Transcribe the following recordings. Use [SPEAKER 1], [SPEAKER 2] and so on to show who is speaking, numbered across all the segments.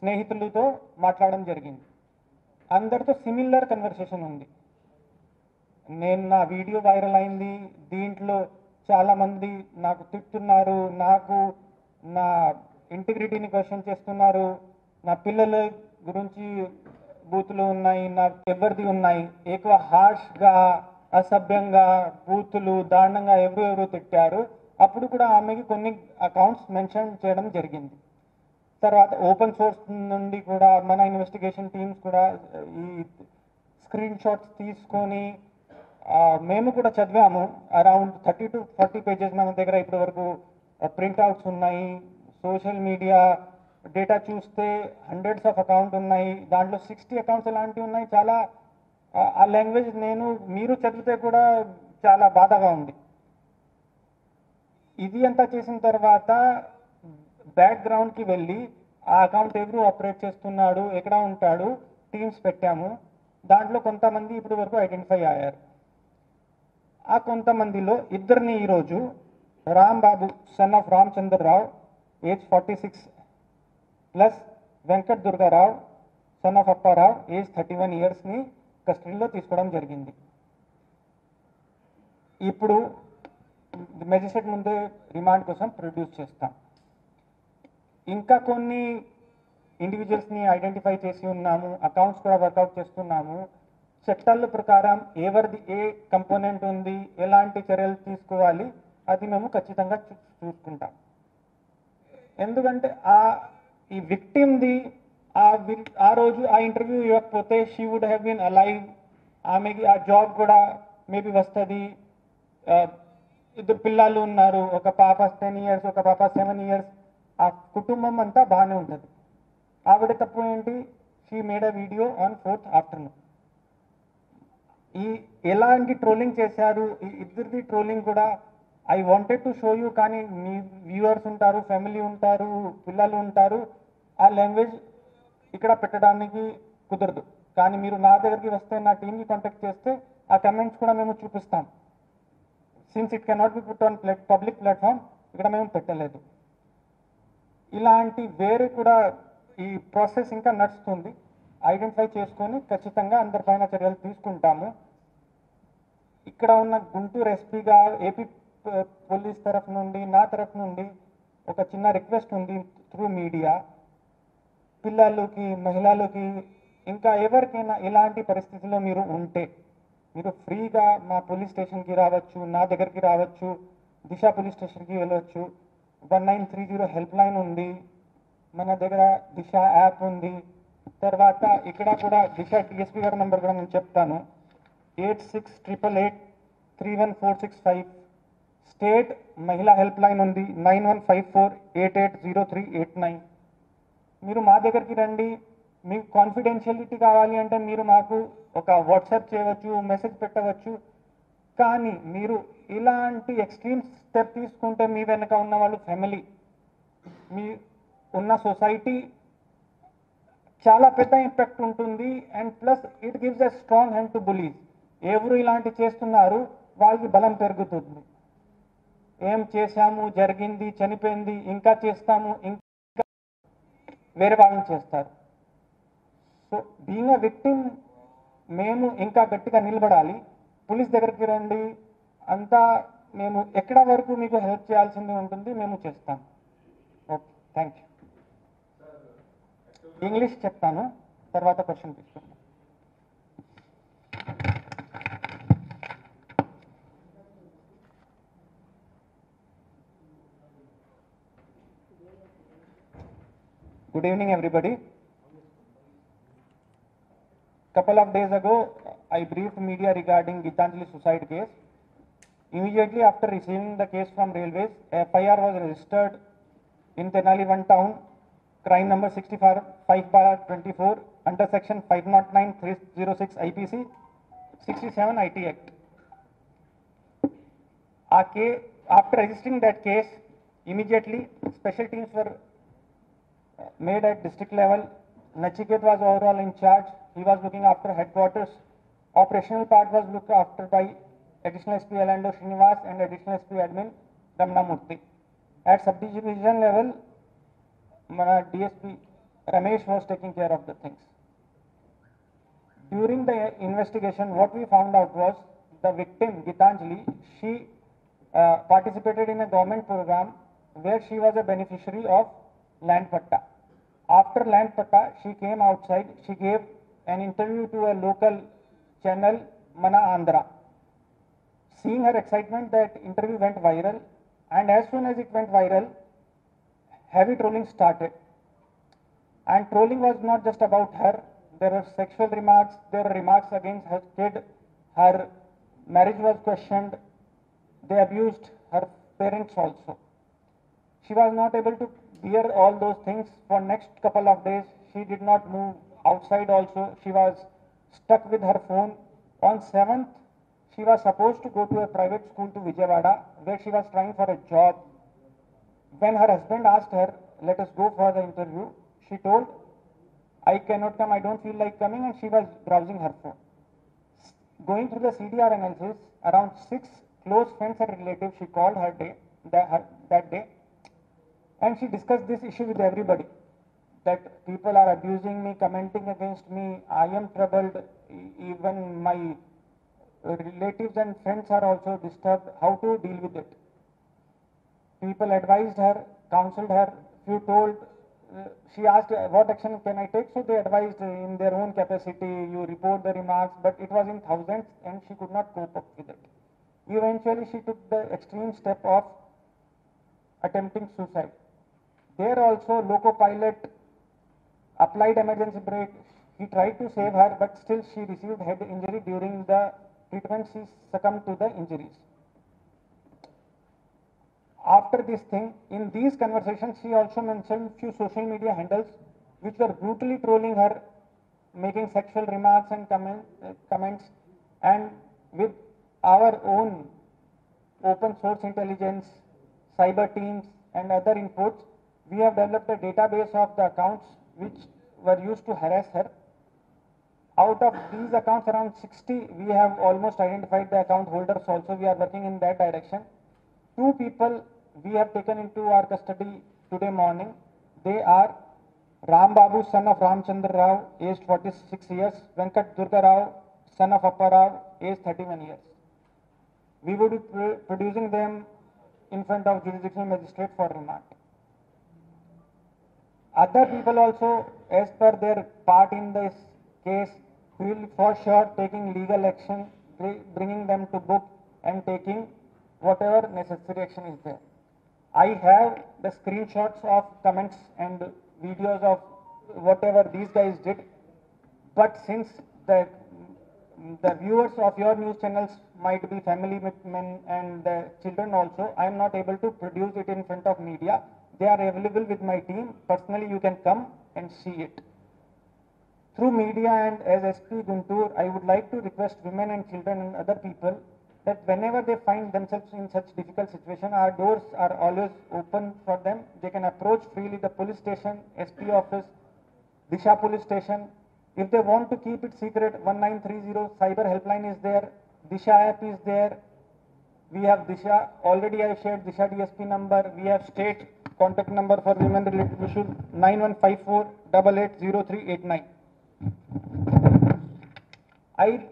[SPEAKER 1] స్నేహితులతో మాట్లాడడం జరిగింది. అందరితో సిమిలర్ కన్వర్సేషన్ ఉంది. నేను నా వీడియో వైరల్ అయింది, దీంట్లో చాలామంది నాకు తిట్టున్నారు, నాకు నా ఇంటిగ్రిటీని క్వశ్చన్ చేస్తున్నారు, నా పిల్లల గురించి బూతులు ఉన్నాయి, నాకు ఎవరిది ఉన్నాయి, ఎక్కువ హార్ష్గా అసభ్యంగా బూతులు దారుణంగా ఎవరు తిట్టారు. అప్పుడు కూడా ఆమెకి కొన్ని అకౌంట్స్ మెన్షన్ చేయడం జరిగింది. తర్వాత ఓపెన్ సోర్స్ నుండి కూడా మన ఇన్వెస్టిగేషన్ టీమ్స్ కూడా ఈ స్క్రీన్ షాట్స్ తీసుకొని మేము కూడా చదివాము. అరౌండ్ 30 to 40 పేజెస్ మన దగ్గర ఇప్పటి వరకు ప్రింట్అవుట్స్ ఉన్నాయి. సోషల్ మీడియా డేటా చూస్తే హండ్రెడ్స్ ఆఫ్ అకౌంట్ ఉన్నాయి, దాంట్లో 60 అకౌంట్స్ ఎలాంటివి ఉన్నాయి. చాలా ఆ లాంగ్వేజ్ మీరు చదివితే కూడా చాలా బాధగా ఉంది. ఇది అంతా చేసిన తర్వాత బ్యాక్గ్రౌండ్కి వెళ్ళి ఆ అకౌంట్ ఎవరు ఆపరేట్ చేస్తున్నాడు, ఎక్కడ ఉంటాడు, టీమ్స్ పెట్టాము. దాంట్లో కొంతమంది ఇప్పటి వరకు ఐడెంటిఫై అయ్యారు. ఆ కొంతమందిలో ఇద్దరిని ఈరోజు Rambabu son of Ramachandrarao age 46 plus Venkat Durgarao son of Apparao age 31 ఇయర్స్ని కస్టడీలో తీసుకోవడం జరిగింది. ఇప్పుడు మెజిస్ట్రేట్ ముందే రిమాండ్ కోసం ప్రొడ్యూస్ చేస్తాం. ఇంకా కొన్ని ఇండివిజువల్స్ని ఐడెంటిఫై చేసి ఉన్నాము, అకౌంట్స్ కూడా వర్కౌట్ చేస్తున్నాము. చట్టాల ప్రకారం ఎవరిది ఏ కంపోనెంట్ ఉంది, ఎలాంటి చర్యలు తీసుకోవాలి అది మేము ఖచ్చితంగా చూసుకుంటాం. ఎందుకంటే ఈ విక్టిమ్ది ఆ రోజు ఆ ఇంటర్వ్యూ ఇవ్వకపోతే she would have been alive, ఆమెకి ఆ జాబ్ కూడా మేబీ వస్తుంది. ఇద్దరు పిల్లలు ఉన్నారు, ఒక పాప 10 years, ఒక పాప 7 years. ఆ కుటుంబం అంతా బాగానే ఉంటుంది. ఆవిడ తప్పు ఏంటి? She made a video on 4th afternoon. ఈ ఎలాంటి ట్రోలింగ్ చేశారు, ఈ ఇద్దరిది ట్రోలింగ్ కూడా I wanted to show you, కానీ మీ వ్యూవర్స్ ఉంటారు, ఫ్యామిలీ ఉంటారు, పిల్లలు ఉంటారు, ఆ లాంగ్వేజ్ ఇక్కడ పెట్టడానికి కుదరదు. కానీ మీరు నా దగ్గరికి వస్తే, నా టీమ్ని కాంటాక్ట్ చేస్తే ఆ కమెంట్స్ కూడా మేము చూపిస్తాం. Since it cannot be put on public platform, ఇక్కడ మేము పెట్టలేదు. ఇలాంటి వేరే కూడా ఈ ప్రాసెస్ ఇంకా నడుస్తుంది. ఐడెంటిఫై చేసుకొని ఖచ్చితంగా అందరిపైన చర్యలు తీసుకుంటాము. ఇక్కడ ఉన్న గుంటూరు ఎస్పీగా ఏపీ పోలీస్ తరఫు నుండి, నా తరఫు నుండి ఒక చిన్న రిక్వెస్ట్ ఉంది త్రూ మీడియా. పిల్లలకి, మహిళలకి, ఇంకా ఎవరికైనా ఇలాంటి పరిస్థితుల్లో మీరు ఉంటే మీరు ఫ్రీగా మా పోలీస్ స్టేషన్కి రావచ్చు, నా దగ్గరికి రావచ్చు, దిశ పోలీస్ స్టేషన్కి వెళ్ళవచ్చు. 1930 హెల్ప్ లైన్ ఉంది, మన దగ్గర దిశ యాప్ ఉంది. తర్వాత ఇక్కడ కూడా దిశ డిఎస్పీ గారి నెంబర్ కూడా నేను చెప్తాను, 8688831465. స్టేట్ మహిళా హెల్ప్ లైన్ ఉంది, 9154880389. మీరు మా దగ్గరికి రండి. మీకు కాన్ఫిడెన్షియలిటీ కావాలి అంటే మీరు మాకు ఒక వాట్సాప్ చేయవచ్చు, మెసేజ్ పెట్టవచ్చు. కానీ మీరు ఇలాంటి ఎక్స్ట్రీమ్ స్టెప్ తీసుకుంటే మీ వెనక ఉన్న వాళ్ళు ఫ్యామిలీ, మీ ఉన్న సొసైటీ చాలా పెద్ద ఇంపాక్ట్ ఉంటుంది. And plus it gives a strong hand to bullies. ఎవరు ఇలాంటి చేస్తున్నారు వాళ్ళకి బలం పెరుగుతుంది. ఏం చేశాము, జరిగింది, చనిపోయింది, ఇంకా చేస్తాము, ఇంకా వేరే వాళ్ళని చేస్తారు. సో బీయింగ్ అ విక్టిమ్ మేము ఇంకా గట్టిగా నిలబడాలి. పోలీస్ దగ్గరికి రండి, అంతా మేము ఎక్కడ వరకు మీకు హెల్ప్ చేయాల్సింది ఉంటుంది మేము చేస్తాం. Okay, thank you. ఇంగ్లీష్ చెప్తాను, తర్వాత క్వశ్చన్ తీసుకుంటాం. Good evening, everybody. Couple of days ago, I briefed media regarding Gitanjali suicide case. Immediately after receiving the case from Railways, FIR was registered in Tenali 1 town, crime number 65/24 under section 509/306 IPC, 67 IT Act. After registering that case, immediately special teams were made at district level. Nachiket was overall in charge. He was looking after headquarters. Operational part was looked after by additional SP Alando Srinivas and additional SP admin Ramna Murthy. At sub-division level, DSP Ramesh was taking care of the things. During the investigation, what we found out was the victim, Gitanjali, she participated in a government program where she was a beneficiary of land patta. After land patta, she came outside, she gave an interview to a local channel, Mana Andhra. Seeing her excitement, that interview went viral, and as soon as it went viral, heavy trolling started. And trolling was not just about her. There were sexual remarks, there were remarks against her kid, her marriage was questioned, they abused her parents also. She was not able to bear all those things for next couple of days. She did not move outside also. She was stuck with her phone. On 7th, she was supposed to go to a private school to Vijayawada where she was trying for a job. When her husband asked her, let us go for the interview, she told, I cannot come, I don't feel like coming, and she was browsing her phone. Going through the CDR analysis, around 6 close friends and relatives she called that day, and she discussed this issue with everybody, that people are abusing me, commenting against me, I am troubled, even my relatives and friends are also disturbed, how to deal with it. People advised her, counseled her, few told, she asked what action can I take, so they advised in their own capacity, you report the remarks, but it was in thousands and she could not cope up with it. Eventually she took the extreme step of attempting suicide. There also Loco Pilot applied emergency brake. He tried to save her, but still she received head injury during the treatment. She succumbed to the injuries. After this thing, in these conversations, she also mentioned few social media handles which were brutally trolling her, making sexual remarks and comments. And with our own open source intelligence, cyber teams, and other inputs, we have developed a database of the accounts which were used to harass her. Out of these accounts, around 60, we have almost identified the account holders also. We are working in that direction. 2 people we have taken into our custody today morning. They are Ram Babu, son of Ramchandra Rao, aged 46 years, Venkat Durga Rao, son of Appa Rao, aged 31 years. We would be producing them in front of jurisdictional magistrate for remand. Other people also, as per their part in this case, will for sure taking legal action, bringing them to book and taking whatever necessary action is there. I have the screenshots of comments and videos of whatever these guys did, but since the viewers of your news channels might be family men and the children also, I am not able to produce it in front of media. They are available with my team. Personally, you can come and see it. Through media and as SP Guntur, I would like to request women and children and other people that whenever they find themselves in such difficult situation, our doors are always open for them. They can approach freely the police station, SP office, Disha police station. If they want to keep it secret, 1930 cyber helpline is there, Disha app is there. We have Disha, already I shared Disha DSP number. We have state contact number for women related issues, 9154 880389. I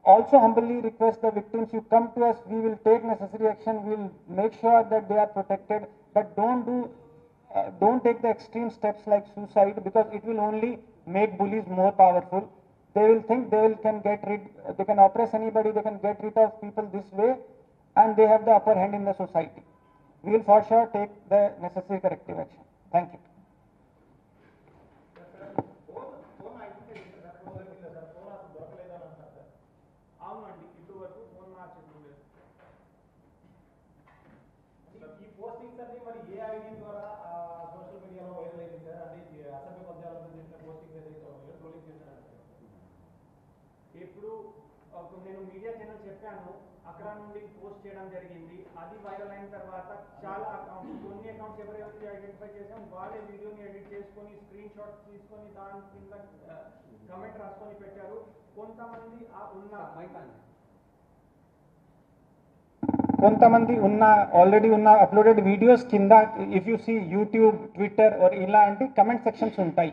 [SPEAKER 1] also humbly request the victims, you come to us, we will take necessary action, we will make sure that they are protected, but don't take the extreme steps like suicide, because it will only make bullies more powerful. They will think they can oppress anybody, they can get rid of people this way, and they have the upper hand in the society. We will for sure take the necessary corrective action. Thank you.
[SPEAKER 2] అవునండి, ఇప్పుడు వరకు phone మార్చట్లేదు. ఈ postings అన్ని మరి ఏ ID ద్వారా social మీడియాలో viral అయింది sir? అంటే అసభ్య పద్యాలతో చేసిన పోస్టింగ్స్ ఏదైతే ఉన్నాయో, ట్రోలింగ్ చేశారు. ఇప్పుడు నేను మీడియా ఛానల్ చెప్పాను, అక్కడ నుండి పోస్ట్ చేయడం జరిగింది. అది వైరల్ అయిన తర్వాత చాలా అకౌంట్స్, కొన్ని అకౌంట్స్ ఎవరైతే ఐడెంటిఫై చేసాం వాళ్ళే వీడియోని ఎడిట్ చేసుకొని స్క్రీన్ షాట్స్ తీసుకొని దాని కింద కమెంట్ రాసుకొని పెట్టారు. కొంతమంది ఉన్న
[SPEAKER 1] కొంతమంది ఉన్న ఆల్రెడీ ఉన్న అప్లోడెడ్ వీడియోస్ కింద if you see YouTube Twitter or ఇలాంటి కమెంట్ సెక్షన్స్ ఉంటాయి.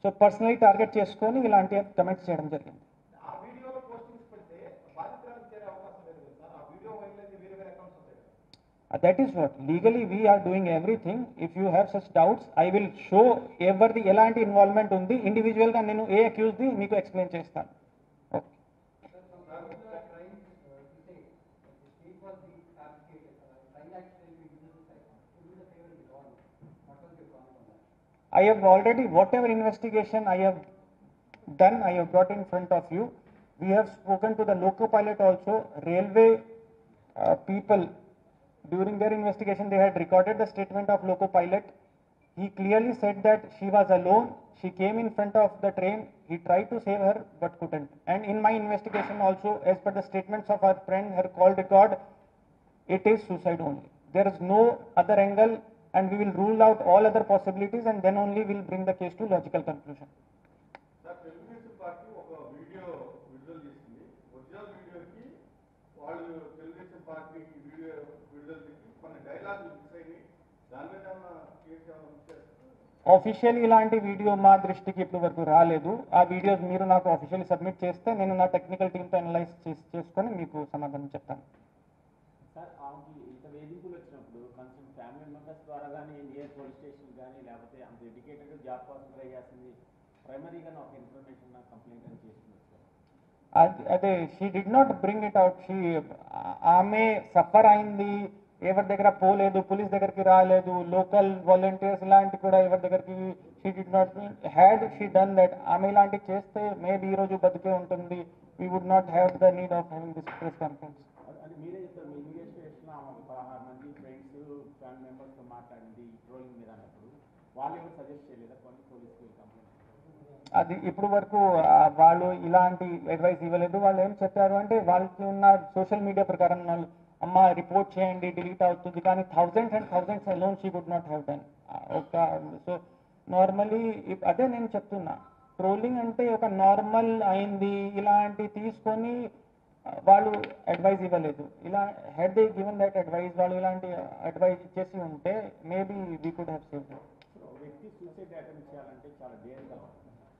[SPEAKER 1] సో పర్సనలీ టార్గెట్ చేసుకొని ఇలాంటి కమెంట్స్ చేయడం జరిగింది.
[SPEAKER 2] ఆ వీడియోలో పోస్టింగ్స్ పెడితే బాధితురాలు చేరే అవకాశం లేదు కదా సార్. ఆ వీడియో వైరల్ అయితే వేరే వేరే అకౌంట్స్ ఉంటాయి కదా.
[SPEAKER 1] That is what legally we are doing everything. If you have such doubts, I will show every elanti involvement undi individual ga nenu A accused the మీకు explain చేస్తాను. Okay. I have already whatever investigation I have done, I have brought in front of you. We have spoken to the loco pilot also. Railway people, during their investigation, they had recorded the statement of loco pilot. He clearly said that she was alone. She came in front of the train. He tried to save her but couldn't. And in my investigation also, as per the statements of our friend, her call record, it is suicide only. There is no other angle, and we will rule out all other possibilities, and then only we will bring the case to logical conclusion.
[SPEAKER 3] Sir Telugu Desam party ఒక video విడుదల చేసింది. Original వీడియోకి వాళ్ళు Telugu Desam party video విడుదల చేసి కొన్ని డైలాగులు miss అయినాయి. దాని మీద ఏమైనా కేసు ఏమైనా చేస్తారు?
[SPEAKER 1] ఆఫీషియల్ ఇలాంటి వీడియో మా దృష్టికి ఇప్పటి వరకు రాలేదు. ఆ వీడియోస్ మీరు నాకు ఆఫీషియల్లీ సబ్మిట్ చేస్తే నేను నా టెక్నికల్ టీమ్తో అనలైజ్ చేసుకొని మీకు సమాధానం చెప్తాను.
[SPEAKER 4] సార్ ఆమెకి ఇంత వేధింపులు వచ్చినప్పుడు కొంచెం ఫ్యామిలీ మెంబర్స్ ద్వారా కానీ నియర్ పోలీస్ స్టేషన్ కానీ లేకపోతే అంత డెడికేటెడ్ జాబ్ కోసం ట్రై చేస్తుంది ప్రైమరీగా ఒక ఇన్ఫర్మేషన్ నాకు కంప్లైంట్ అని చేస్తున్నారు సార్.
[SPEAKER 1] అదే she did not bring it out. ఆమె సఫర్ అయింది, ఎవరి దగ్గర పోలేదు, పోలీస్ దగ్గరికి రాలేదు, లోకల్ వాలంటీర్స్ ఇలాంటి కూడా ఎవరి దగ్గరికి she did not had she done that. ఆమె ఇలాంటివి చేస్తే మేబీ ఈరోజు బతికే ఉంటుంది. We would not have the need of having this press conference.
[SPEAKER 4] అది మీరే చెప్తారు, మీ ఇన్వెస్టిగేషన్ ఆమె 16 మంది ఫ్రెండ్స్ ఫ్యామిలీ మెంబర్స్తో మాట్లాడింది ట్రోలింగ్ మీద అన్నప్పుడు వాళ్ళు ఎవరు సజెస్ట్ చేయలేదా కొన్ని పోలీస్కి కంప్లైంట్?
[SPEAKER 1] అది ఇప్పుడు వరకు వాళ్ళు ఇలాంటి అడ్వైస్ ఇవ్వలేదు. వాళ్ళు ఏం చెప్పారు అంటే వాళ్ళకి ఉన్న సోషల్ మీడియా ప్రకారం వాళ్ళు అమ్మ రిపోర్ట్ చేయండి డిలీట్ అవుతుంది, కానీ thousands and thousands alone she would not have done. ఒక సో నార్మల్లీ అదే నేను చెప్తున్నా, ట్రోలింగ్ అంటే ఒక నార్మల్ అయింది ఇలాంటి తీసుకొని వాళ్ళు అడ్వైజ్ ఇవ్వలేదు. ఇలా had they given that advise, వాళ్ళు ఇలాంటి అడ్వైజ్ ఇచ్చేసి ఉంటే maybe we could have saved.
[SPEAKER 4] వ్యక్తి సూసైడ్ అటెంప్ట్ చేయాలంటే చాలా డేర్గా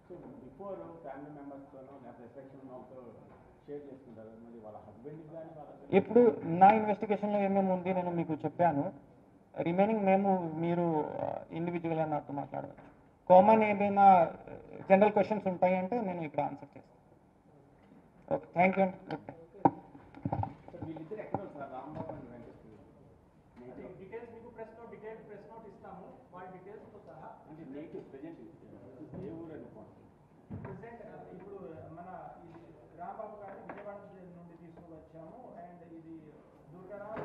[SPEAKER 4] సో బిఫోర్ ఫ్యామిలీ మెంబర్స్తోనో లేకపోతే ఎఫెక్షన్తో షేర్ చేసుకుంటారు, మళ్ళీ వాళ్ళ హస్బెండ్కి కానీ వాళ్ళ
[SPEAKER 1] ఇప్పుడు నా ఇన్వెస్టిగేషన్లో ఏమేమి ఉంది నేను మీకు చెప్పాను. రిమైనింగ్ మీరు ఇండివిజువల్గా నాతో మాట్లాడవచ్చు. కామన్ ఏదైనా జనరల్ క్వశ్చన్స్ ఉంటాయంటే నేను ఇక్కడ ఆన్సర్ చేస్తాను. ఓకే, థ్యాంక్ యూ అండి.
[SPEAKER 4] వీళ్ళిద్దరు ఎక్కడ వస్తారు? రాంబాబు అండ్ వెంకటేశ్వర
[SPEAKER 2] డీటెయిల్స్ మీకు ప్రెస్ నోట్ ఇస్తాము, వాళ్ళ డీటెయిల్స్తో సహా.
[SPEAKER 4] అంటే నేటివ్ ప్రెజెంట్ ఏ ఊరు అనుకోండి.
[SPEAKER 2] ప్రెసెంట్ ఇప్పుడు మన ఇది రాంబాబు గారిని విజయవాడ నుండి తీసుకువచ్చాము, అండ్ ఇది Durgarao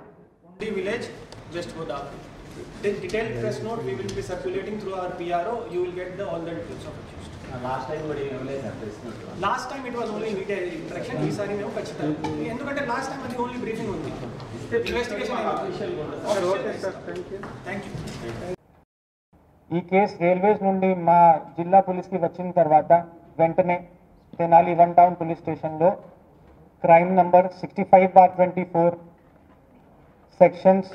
[SPEAKER 2] village west Godavari. Detailed press note we will be circulating through our PRO. You will get all the details of it.
[SPEAKER 4] Last time కూడా ఏం లేదు sir press note.
[SPEAKER 2] Last time it was only media interaction. ఈసారి మేము ఖచ్చితంగా, ఎందుకంటే last time అది only briefing ఉంది. Investigation thank you.
[SPEAKER 1] ఈ కేసు రైల్వేస్ నుండి మా జిల్లా పోలీస్కి వచ్చిన తర్వాత వెంటనే తెనాలి 1 టౌన్ పోలీస్ స్టేషన్లో crime number 65/24 sections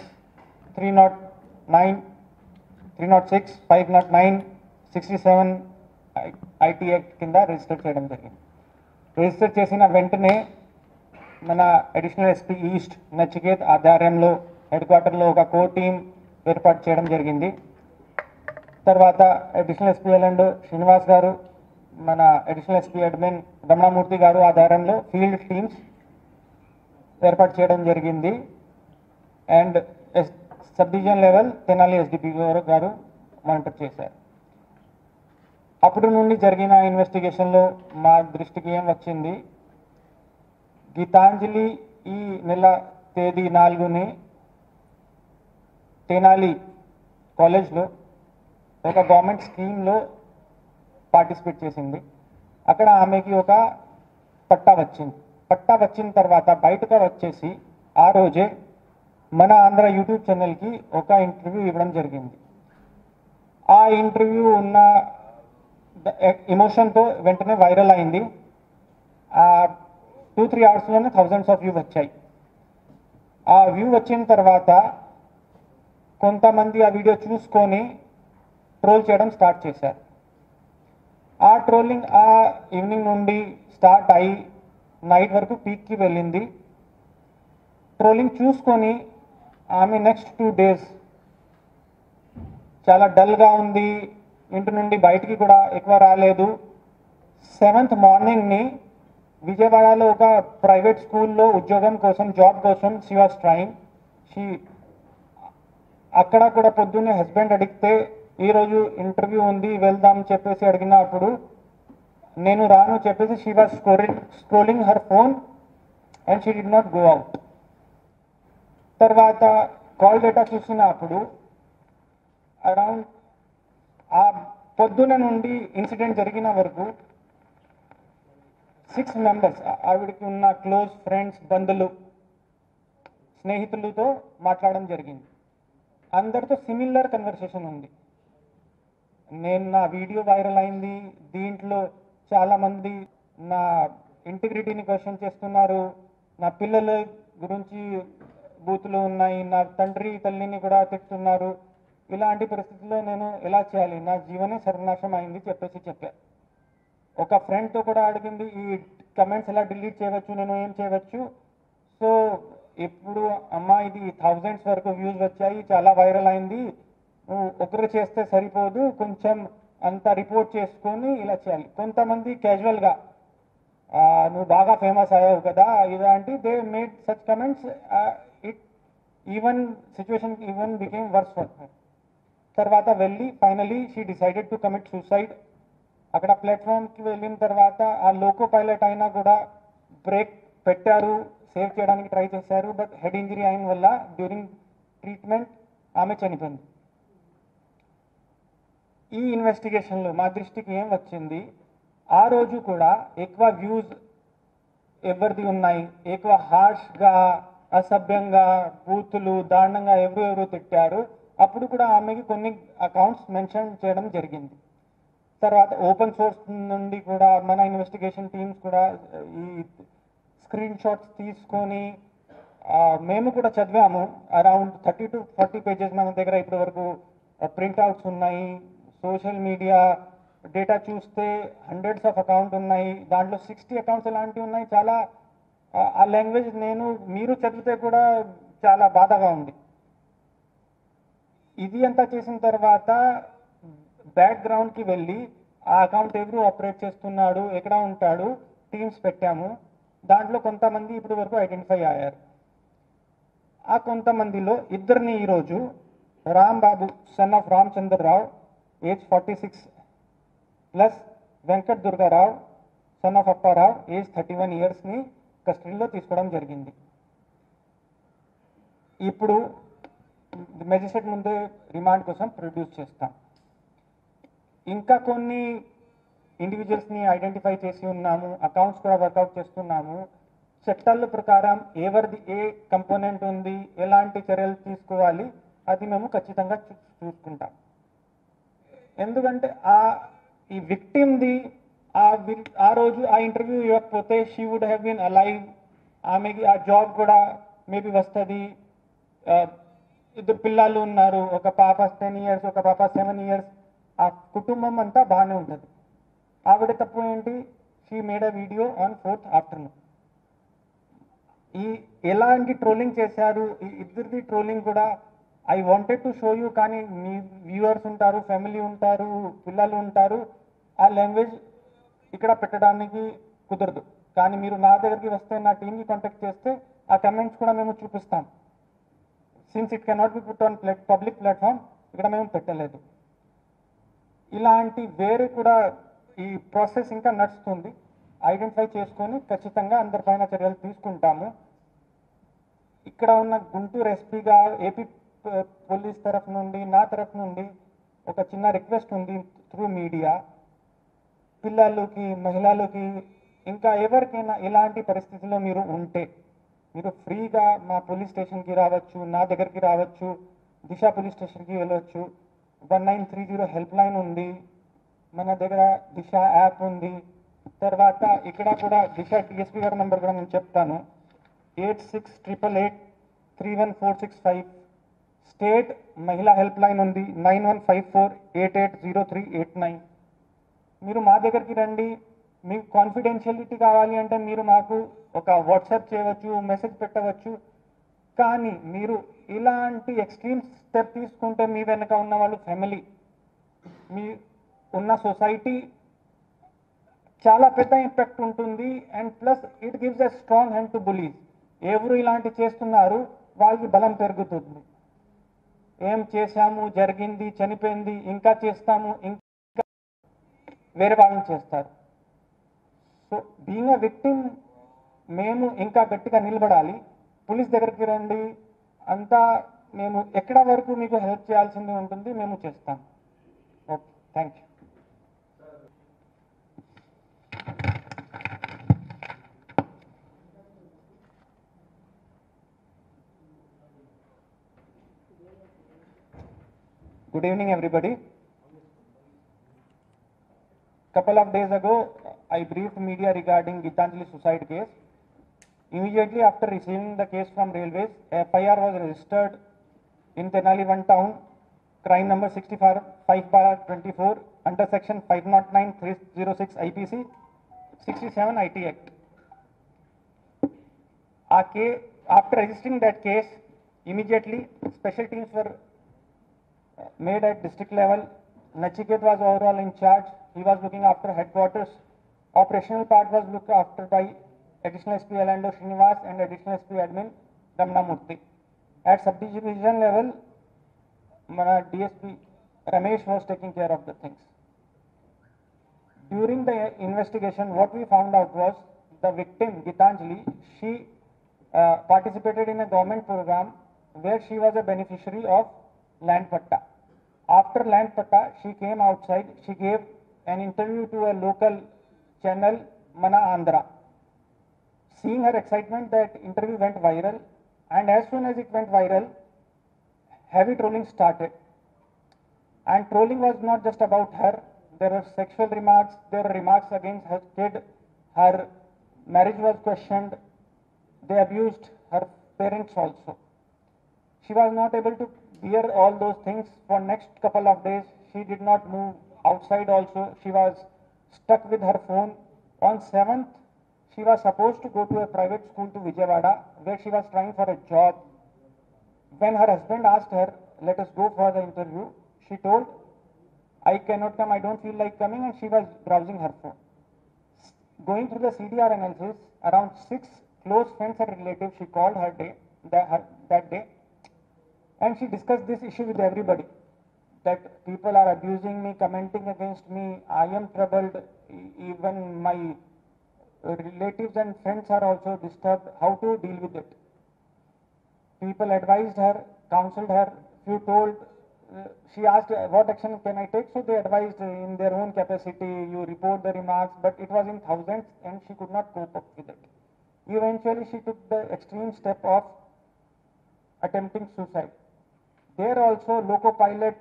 [SPEAKER 1] 309, 306, 509, 67 IT act కింద రిజిస్టర్ చేయడం జరిగింది. రిజిస్టర్ చేసిన వెంటనే మన అడిషనల్ ఎస్పీ ఈస్ట్ నచికేత్ ఆధ్వర్యంలో హెడ్ క్వార్టర్లో ఒక కోర్ టీం ఏర్పాటు చేయడం జరిగింది. తర్వాత అడిషనల్ ఎస్పీ ఎల్ఎండ్ శ్రీనివాస్ గారు, మన అడిషనల్ ఎస్పీ అడ్మిన్ రమణమూర్తి గారు ఆధ్వర్యంలో ఫీల్డ్ టీమ్స్ ఏర్పాటు చేయడం జరిగింది. And sub division level Tenali SDP గారు మానిటర్ చేశారు. అప్పటి నుండి జరిగిన ఇన్వెస్టిగేషన్లో మా దృష్టికి ఏం వచ్చింది, గీతాంజలి ఈ నెల తేదీ 4ని తెనాలి కాలేజ్లో ఒక గవర్నమెంట్ స్కీమ్లో పార్టిసిపేట్ చేసింది. అక్కడ ఆమెకి ఒక పట్టా వచ్చింది. పట్టా వచ్చిన తర్వాత బయటకు వచ్చేసి ఆ రోజే మన ఆంధ్ర యూట్యూబ్ ఛానల్కి ఒక ఇంటర్వ్యూ ఇవ్వడం జరిగింది. ఆ ఇంటర్వ్యూ ఉన్న ఎమోషన్తో వెంటనే వైరల్ అయింది. 2-3 అవర్స్లోనే థౌజండ్స్ ఆఫ్ వ్యూ వచ్చాయి. ఆ వ్యూ వచ్చిన తర్వాత కొంతమంది ఆ వీడియో చూసుకొని ట్రోల్ చేయడం స్టార్ట్ చేశారు. ఆ ట్రోలింగ్ ఆ ఈవినింగ్ నుండి స్టార్ట్ అయ్యి నైట్ వరకు పీక్కి వెళ్ళింది. ట్రోలింగ్ చూసుకొని ఆమె నెక్స్ట్ 2 days చాలా డల్గా ఉంది, ఇంటి నుండి బయటికి కూడా ఎక్కువ రాలేదు. 7th మార్నింగ్ని విజయవాడలో ఒక ప్రైవేట్ స్కూల్లో ఉద్యోగం కోసం, జాబ్ కోసం షీ వాస్ ట్రైయింగ్. అక్కడ కూడా పొద్దున్నే హస్బెండ్ అడిగితే ఈరోజు ఇంటర్వ్యూ ఉంది వెళ్దాం చెప్పేసి అడిగినప్పుడు నేను రాను చెప్పేసి she was scrolling her phone and she did not go out. తర్వాత కాల్ డేటా చూసినప్పుడు అరౌండ్ ఆ పొద్దున నుండి ఇన్సిడెంట్ జరిగిన వరకు 6 members ఆవిడకి ఉన్న క్లోజ్ ఫ్రెండ్స్, బంధువులు, స్నేహితులతో మాట్లాడడం జరిగింది. అందరితో సిమిలర్ కన్వర్సేషన్ ఉంది. నా వీడియో వైరల్ అయింది, దీంట్లో చాలామంది నా ఇంటిగ్రిటీని క్వశ్చన్ చేస్తున్నారు, నా పిల్లల గురించి బూతులు ఉన్నాయి, నా తండ్రి తల్లిని కూడా తిట్టున్నారు. ఇలాంటి పరిస్థితుల్లో నేను ఎలా చేయాలి, నా జీవనే సర్వనాశనం అయింది చెప్పా. ఒక ఫ్రెండ్తో కూడా అడిగింది, ఈ కమెంట్స్ ఎలా డిలీట్ చేయవచ్చు, నేను ఏం చేయవచ్చు. సో ఇప్పుడు అమ్మా ఇది 1000s వరకు వ్యూస్ వచ్చాయి, చాలా వైరల్ అయింది, నువ్వు ఒకరు చేస్తే సరిపోదు, కొంచెం అంతా రిపోర్ట్ చేసుకొని ఇలా చేయాలి. కొంతమంది క్యాజువల్గా నువ్వు బాగా ఫేమస్ అయ్యావు కదా ఇలాంటి they made such comments. It even situation even became worse for her. తర్వాత వెళ్ళి finally she decided to commit suicide. అక్కడ ప్లాట్ఫామ్కి వెళ్ళిన తర్వాత ఆ లోకో పైలట్ అయినా కూడా బ్రేక్ పెట్టారు, సేవ్ చేయడానికి ట్రై చేశారు. బట్ హెడ్ ఇంజరీ అయిన వల్ల డ్యూరింగ్ ట్రీట్మెంట్ ఆమె చనిపోయింది. ఈ ఇన్వెస్టిగేషన్లో మా దృష్టికి ఏం వచ్చింది, ఆ రోజు కూడా ఎక్కువ వ్యూస్ ఎవరిది ఉన్నాయి, ఎక్కువ హార్ష్గా, అసభ్యంగా, బూతులు, దారుణంగా ఎవరు తిట్టారు. అప్పుడు కూడా ఆమెకి కొన్ని అకౌంట్స్ మెన్షన్ చేయడం జరిగింది. తర్వాత ఓపెన్ సోర్స్ నుండి కూడా మన ఇన్వెస్టిగేషన్ టీమ్స్ కూడా ఈ స్క్రీన్ షాట్స్ తీసుకొని మేము కూడా చదివాము. అరౌండ్ 30 to 40 pages మన దగ్గర ఇప్పటి వరకు ప్రింట్అవుట్స్ ఉన్నాయి. సోషల్ మీడియా డేటా చూస్తే హండ్రెడ్స్ ఆఫ్ అకౌంట్ ఉన్నాయి, దాంట్లో 60 అకౌంట్స్ ఎలాంటివి ఉన్నాయి. చాలా ఆ లాంగ్వేజ్ మీరు చదివితే కూడా చాలా బాధగా ఉంది. ఇది అంతా చేసిన తర్వాత బ్యాక్గ్రౌండ్కి వెళ్ళి ఆ అకౌంట్ ఎవరు ఆపరేట్ చేస్తున్నాడు, ఎక్కడ ఉంటాడు, టీమ్స్ పెట్టాము. దాంట్లో కొంతమంది ఇప్పటి వరకు ఐడెంటిఫై అయ్యారు. ఆ కొంతమందిలో ఇద్దరిని ఈరోజు Rambabu son of Ramachandrarao age 46 plus Venkat Durgarao son of Apparao age 31 yearsని కస్టడీలో తీసుకోవడం జరిగింది. ఇప్పుడు మెజిస్ట్రేట్ ముందే రిమాండ్ కోసం ప్రొడ్యూస్ చేస్తాం. ఇంకా కొన్ని ఇండివిజువల్స్ని ఐడెంటిఫై చేసి ఉన్నాము, అకౌంట్స్ కూడా వర్కౌట్ చేస్తున్నాము. చట్టాల ప్రకారం ఎవరిది ఏ కంపోనెంట్ ఉంది, ఎలాంటి చర్యలు తీసుకోవాలి అది మేము ఖచ్చితంగా చూసుకుంటాం. ఎందుకంటే ఈ విక్టిమ్ది ఆ రోజు ఆ ఇంటర్వ్యూ ఇవ్వకపోతే she would have been alive, ఆమెకి ఆ జాబ్ కూడా మేబీ వస్తుంది. ఇద్దరు పిల్లలు ఉన్నారు, ఒక పాప 10 years, ఒక పాప 7 years. ఆ కుటుంబం అంతా బాగానే ఉంటుంది. ఆవిడ తప్పు ఏంటి, she made a video on 4th afternoon. ఈ ఎలాంటి ట్రోలింగ్ చేశారు, ఈ ఇద్దరిది ట్రోలింగ్ కూడా I wanted to show you, కానీ మీ వ్యూవర్స్ ఉంటారు, ఫ్యామిలీ ఉంటారు, పిల్లలు ఉంటారు, ఆ లాంగ్వేజ్ ఇక్కడ పెట్టడానికి కుదరదు. కానీ మీరు నా దగ్గరికి వస్తే, నా టీంకి కాంటాక్ట్ చేస్తే ఆ కమెంట్స్ కూడా మేము చూపిస్తాం. Since it cannot be put on public platform, ఇక్కడ మేము పెట్టలేదు. ఇలాంటి వేరే కూడా ఈ ప్రాసెస్ ఇంకా నడుస్తుంది. ఐడెంటిఫై చేసుకొని ఖచ్చితంగా అందరిపైన చర్యలు తీసుకుంటాము. ఇక్కడ ఉన్న గుంటూరు ఎస్పీగా ఏపీ పోలీస్ తరఫు నుండి, నా తరఫు నుండి ఒక చిన్న రిక్వెస్ట్ ఉంది త్రూ మీడియా. పిల్లలకి, మహిళలకి, ఇంకా ఎవరికైనా ఇలాంటి పరిస్థితుల్లో మీరు ఉంటే మీరు ఫ్రీగా మా పోలీస్ స్టేషన్కి రావచ్చు, నా దగ్గరికి రావచ్చు, దిశ పోలీస్ స్టేషన్కి వెళ్ళవచ్చు. 1930 హెల్ప్ లైన్ ఉంది, మన దగ్గర దిశ యాప్ ఉంది. తర్వాత ఇక్కడ కూడా దిశ డిఎస్పీ గారి నెంబర్ కూడా నేను చెప్తాను, 8688 31465. స్టేట్ మహిళా హెల్ప్ లైన్ ఉంది 9154880389. మీరు మా దగ్గరికి రండి. మీకు కాన్ఫిడెన్షియలిటీ కావాలి అంటే మీరు మాకు ఒక వాట్సాప్ చేయవచ్చు, మెసేజ్ పెట్టవచ్చు. కానీ మీరు ఇలాంటి ఎక్స్ట్రీమ్ స్టెప్ తీసుకుంటే మీ వెనక ఉన్న వాళ్ళు ఫ్యామిలీ, మీ ఉన్న సొసైటీ చాలా పెద్ద ఇంపాక్ట్ ఉంటుంది. And plus it gives a strong hand to bullies. ఎవరు ఇలాంటి చేస్తున్నారు వాళ్ళకి బలం పెరుగుతుంది. ఏం చేశాము, జరిగింది, చనిపోయింది, ఇంకా చేస్తాము, ఇంకా వేరే వాళ్ళని చేస్తారు. సో బీయింగ్ అ విక్టిమ్ మేము ఇంకా గట్టిగా నిలబడాలి. పోలీస్ దగ్గరికి రండి, అంతా మేము ఎక్కడ వరకు మీకు హెల్ప్ చేయాల్సింది ఉంటుంది మేము చేస్తాం. Okay, thank you. Good evening, everybody. Couple of days ago, I briefed media regarding Gitanjali suicide case. Immediately after receiving the case from Railways, FIR was registered in Tenali 1 town, crime number 65/24 under section 509/306 IPC, 67 IT Act. After registering that case, immediately special teams were made at district level. Nachiket was overall in charge. He was looking after headquarters. Operational part was looked after by additional SP Alando Srinivas and additional SP admin Ramna Murthy. At subdivision level, Mana DSP Ramesh was taking care of the things. During the investigation, what we found out was the victim Gitanjali, she participated in a government program where she was a beneficiary of land patta. After land patta, she came outside. She gave an interview to a local channel, Mana Andhra. Seeing her excitement, that interview went viral, and as soon as it went viral, heavy trolling started. And trolling was not just about her. There were sexual remarks, there were remarks against her kid, her marriage was questioned, they abused her parents also. She was not able to bear all those things for next couple of days. She did not move outside also. She was stuck with her phone. On 7th, she was supposed to go to a private school to Vijayawada, where she was trying for a job. When her husband asked her, let us go for the interview, she told, I cannot come, I don't feel like coming, and she was browsing her phone. Going through the CDR analysis, around 6 close friends and relatives she called that day, and she discussed this issue with everybody, that people are abusing me, commenting against me, I am troubled, even my relatives and friends are also disturbed, how to deal with it. People advised her, counseled her, few told, she asked what action can I take, so they advised in their own capacity, you report the remarks, but it was in thousands and she could not cope up with it. Eventually she took the extreme step of attempting suicide. There also Loco pilot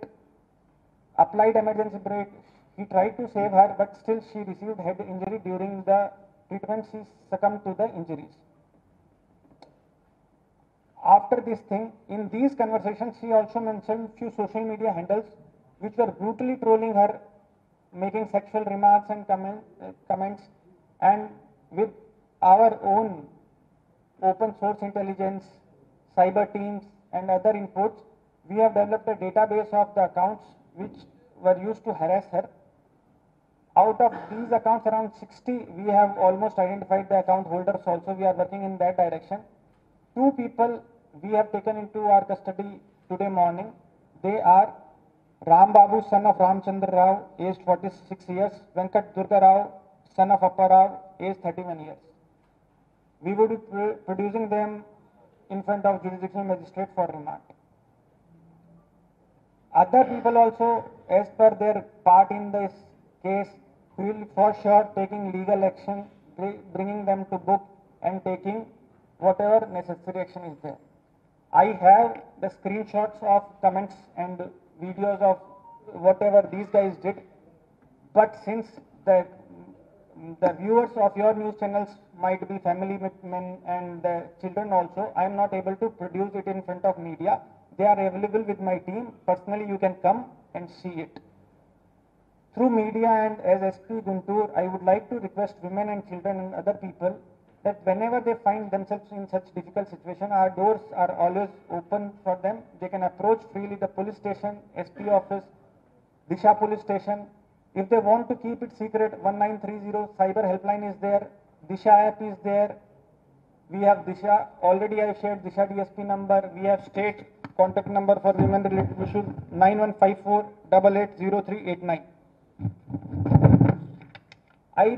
[SPEAKER 1] applied emergency brake. He tried to save her, but still she received head injury. During the treatment, she succumbed to the injuries. After this thing, in these conversations, she also mentioned few social media handles which were brutally trolling her, making sexual remarks and comments. And with our own open source intelligence, cyber teams and other inputs, we have developed a database of the accounts which were used to harass her. Out of these accounts, around 60, we have almost identified the account holders also. We are working in that direction. 2 people we have taken into our custody today morning. They are Ram Babu, son of Ramchandra Rao, aged 46 years, Venkat Durga Rao, son of Appa Rao, aged 31 years. We would be producing them in front of jurisdictional magistrate for remand. Other people also, as per their part in this case, we will for sure taking legal action, bringing them to book and taking whatever necessary action is there. I have the screenshots of comments and videos of whatever these guys did, but since the the viewers of your news channels might be family men and children also. I am not able to produce it in front of media. They are available with my team. Personally, you can come and see it. Through media and as SP Guntur, I would like to request women and children and other people that whenever they find themselves in such difficult situation, our doors are always open for them. They can approach freely the police station, SP office, Disha police station. If they want to keep it secret, 1930 cyber helpline is there, Disha app is there. We have Disha, already I shared Disha DSP number. We have state contact number for women related issues, 9154 880389. I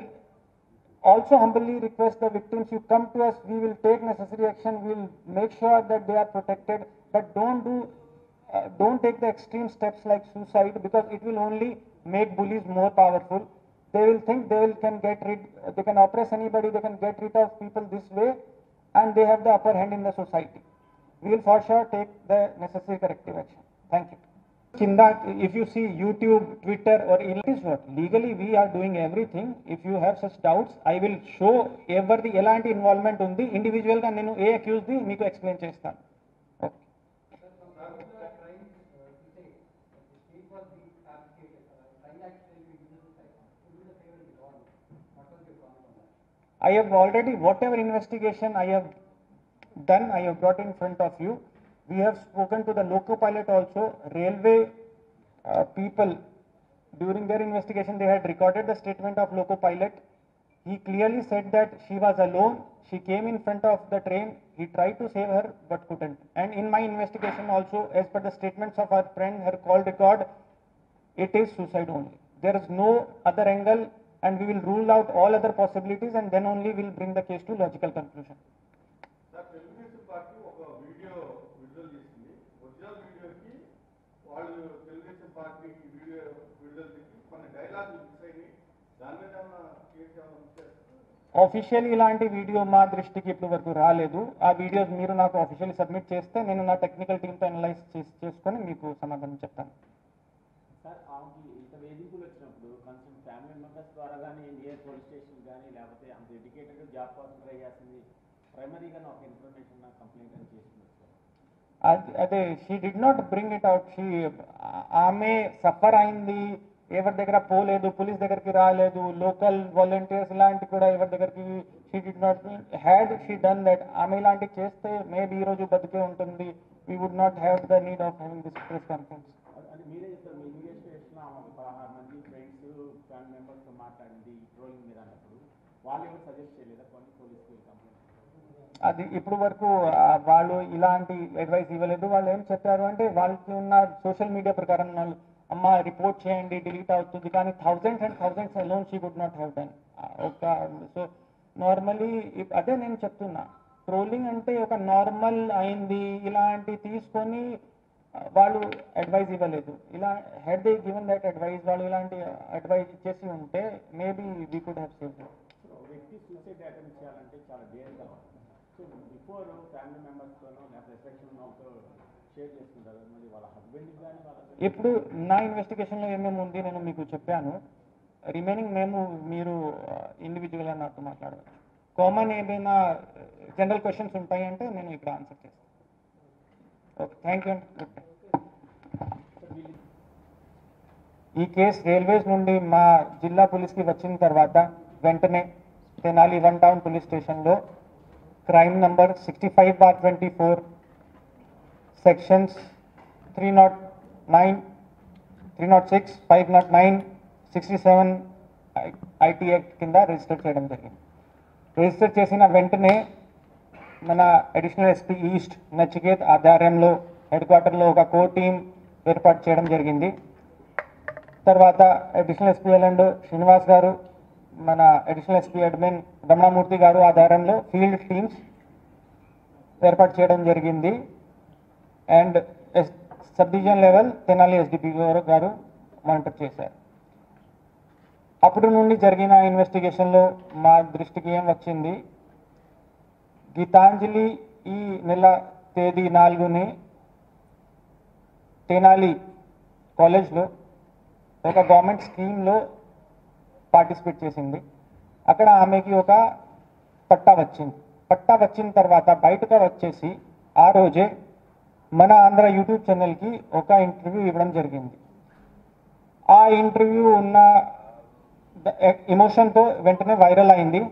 [SPEAKER 1] also humbly request the victims, you come to us, we will take necessary action, we will make sure that they are protected, but don't take the extreme steps like suicide, because it will only make bullies more powerful. They will think they can oppress anybody, they can get rid of people this way, and they have the upper hand in the society. We will for sure take the necessary corrective action. Thank you. If you see YouTube, Twitter, or it is what legally we are doing everything. If you have such doubts, I will show every elanti involvement undi individual ga nenu a accused di meeku explain chestanu. Okay. I have already, whatever investigation I have done, I have brought in front of you. We have spoken to the loco pilot also. Railway people, during their investigation, they had recorded the statement of loco pilot. He clearly said that she was alone. She came in front of the train. He tried to save her, but couldn't. And in my investigation also, as per the statements of our friend, her call record, it is suicide only. There is no other angle, and we will rule out all other possibilities, and then only we will bring the case to logical conclusion.
[SPEAKER 3] Sir Telugu Desam party ఒక video విడుదల చేసింది. Original వీడియోకి వాళ్ళు Telugu Desam party video విడుదల చేసి కొన్ని డైలాగులు miss అయినాయి. దాని మీద ఏమైనా కేసు ఏమైనా ఉంచారు?
[SPEAKER 1] ఆఫీషియల్ ఇలాంటి వీడియో మా దృష్టికి ఇప్పటి వరకు రాలేదు. ఆ వీడియోస్ మీరు నాకు ఆఫీషియల్లీ సబ్మిట్ చేస్తే నేను నా టెక్నికల్ టీమ్తో అనలైజ్ చేసుకొని మీకు సమాధానం చెప్తాను.
[SPEAKER 4] సార్ ఆమెకి ఇంత వేధింపులు వచ్చినప్పుడు కన్సర్న్ ఫ్యామిలీ మెంబర్స్ ద్వారా కానీ నియర్ పోలీస్ స్టేషన్ కానీ లేకపోతే అంత ఎడ్యుకేటెడ్ జాబ్ కోసం ట్రై చేస్తుంది, ప్రైమరీగా ఒక ఇన్ఫర్మేషన్ నాకు కంప్లైంట్ అని చేస్తున్నారు సార్.
[SPEAKER 1] అదే she did not bring it out. ఆమె సఫర్ అయింది, ఎవరి దగ్గర పోలేదు, పోలీస్ దగ్గరికి రాలేదు, లోకల్ వాలంటీర్స్ ఇలాంటి కూడా ఎవరి దగ్గరికి she did not had she done that. ఆమె ఇలాంటి చేస్తే మేబీ ఈ రోజు బతికే ఉంటుంది. We would not have the need of having this press conference.
[SPEAKER 4] అది మీరే చెప్తారు, మీ ఇన్వెస్టిగేషన్ 16 మంది ఫ్రెండ్స్ ఫ్యామిలీ మెంబర్స్తో మాట్లాడింది ట్రోలింగ్ మీద అన్నప్పుడు వాళ్ళు ఎవరు సజెస్ట్ చేయలేదా కొన్ని పోలీసులు కంప్లైంట్?
[SPEAKER 1] అది ఇప్పుడు వరకు వాళ్ళు ఇలాంటి అడ్వైస్ ఇవ్వలేదు. వాళ్ళు ఏం చెప్పారు అంటే వాళ్ళకి ఉన్న సోషల్ మీడియా ప్రకారం వాళ్ళు అమ్మ రిపోర్ట్ చేయండి డిలీట్ అవుతుంది, కానీ thousands and thousands alone she would not have done. So normally అదే నేను చెప్తున్నా, ట్రోలింగ్ అంటే ఒక నార్మల్ అయింది ఇలాంటి తీసుకొని వాళ్ళు అడ్వైజ్ ఇవ్వలేదు. ఇలా had they given that advise, వాళ్ళు ఇలాంటి అడ్వైజ్ ఇచ్చేసి ఉంటే maybe we could have saved.
[SPEAKER 4] వ్యక్తి సూసైడ్ అటెంప్ట్ చేయాలంటే చాలా డేర్ కావాలి. సో బిఫోర్ ఫ్యామిలీ మెంబర్స్తోనో లేకపోతే ఎఫెక్షన్ వాళ్ళతో షేర్ చేసుకుంటారు, మరి వాళ్ళ హస్బెండ్కి కానీ వాళ్ళ
[SPEAKER 1] ఇప్పుడు నా ఇన్వెస్టిగేషన్లో ఏమేమి ఉంది నేను మీకు చెప్పాను. రిమైనింగ్ మీరు ఇండివిజువల్గా నాతో మాట్లాడవచ్చు. కామన్ ఏదైనా జనరల్ క్వశ్చన్స్ ఉంటాయి అంటే నేను ఇక్కడ ఆన్సర్ చేస్తాను. ఓకే, థ్యాంక్ యూ అండి. ఈ కేసు రైల్వేస్ నుండి మా జిల్లా పోలీస్కి వచ్చిన తర్వాత వెంటనే తెనాలి 1 టౌన్ పోలీస్ స్టేషన్లో crime number 65/24 sections 309, 306, 509, 67 IT act కింద రిజిస్టర్ చేయడం జరిగింది. రిజిస్టర్ చేసిన వెంటనే మన అడిషనల్ ఎస్పీ ఈస్ట్ నచికేత్ ఆధ్వర్యంలో హెడ్ క్వార్టర్లో ఒక కో టీం ఏర్పాటు చేయడం జరిగింది. తర్వాత అడిషనల్ ఎస్పీ ఎల్ఎండ్ శ్రీనివాస్ గారు, మన అడిషనల్ ఎస్పీ అడ్మిన్ రమణమూర్తి గారు ఆధ్వర్యంలో ఫీల్డ్ టీమ్స్ ఏర్పాటు చేయడం జరిగింది. And sub division level Tenali SDP గారు మానిటర్ చేశారు. అప్పుడు నుండి జరిగిన ఇన్వెస్టిగేషన్లో మా దృష్టికి ఏం వచ్చింది, గీతాంజలి ఈ నెల తేదీ 4ని తెనాలి కాలేజ్లో ఒక గవర్నమెంట్ స్కీమ్లో పార్టిసిపేట్ చేసింది. అక్కడ ఆమెకి ఒక పట్టా వచ్చింది. పట్టా వచ్చిన తర్వాత బయటకు వచ్చేసి ఆ రోజే మన ఆంధ్ర యూట్యూబ్ ఛానల్కి ఒక ఇంటర్వ్యూ ఇవ్వడం జరిగింది. ఆ ఇంటర్వ్యూ ఉన్న ఎమోషన్తో వెంటనే వైరల్ అయింది.